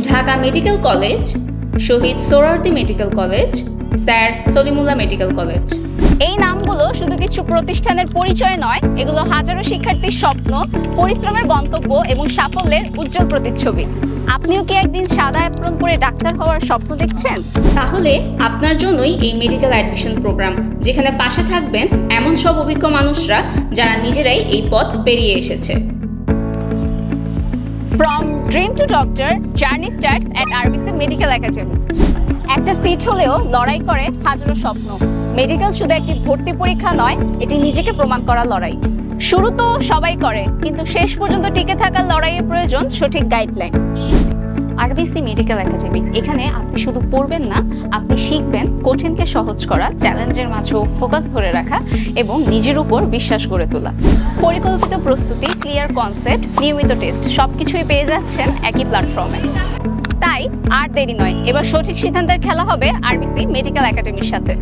Dhaka medical college, Shahid Suhrawardy medical college, sir Salimullah medical college. এই নামগুলো শুধু কিছু প্রতিষ্ঠানের পরিচয় নয়, এগুলো হাজারো শিক্ষার্থীর স্বপ্ন, পরিশ্রমের গন্তব্য এবং সাফল্যের উজ্জ্বল প্রতিচ্ছবি। আপনিও কি একদিন সাদা অ্যাপ্রন পরে ডাক্তার হওয়ার স্বপ্ন দেখছেন? তাহলে আপনার জন্যই এই মেডিকেল অ্যাডমিশন প্রোগ্রাম, যেখানে পাশে থাকবেন এমন সব অভিজ্ঞ মানুষরা যারা নিজেরাই এই পথ পেরিয়ে এসেছে। From dream to doctor, journey starts at RBC Medical Academy. একটা সিট হলেও লড়াই করে হাজারো স্বপ্ন। মেডিকেল শুধু একটি ভর্তি পরীক্ষা নয়, এটি নিজেকে প্রমাণ করার লড়াই। শুরু তো সবাই করে, কিন্তু শেষ পর্যন্ত টিকে থাকার লড়াইয়ের প্রয়োজন সঠিক গাইডলাইন। আরবিসি মেডিকেল একাডেমি, এখানে আপনি শুধু পড়বেন না, আপনি শিখবেন কঠিনকে সহজ করা, চ্যালেঞ্জের মাঝেও ফোকাস ধরে রাখা এবং নিজের উপর বিশ্বাস গড়ে তোলা। পরিকল্পিত প্রস্তুতি, ক্লিয়ার কনসেপ্ট, নিয়মিত টেস্ট, সবকিছুই পেয়ে যাচ্ছেন একই প্ল্যাটফর্মে। তাই আর দেরি নয়, এবার সঠিক সিদ্ধান্তের খেলা হবে আরবিসি মেডিকেল একাডেমির সাথে।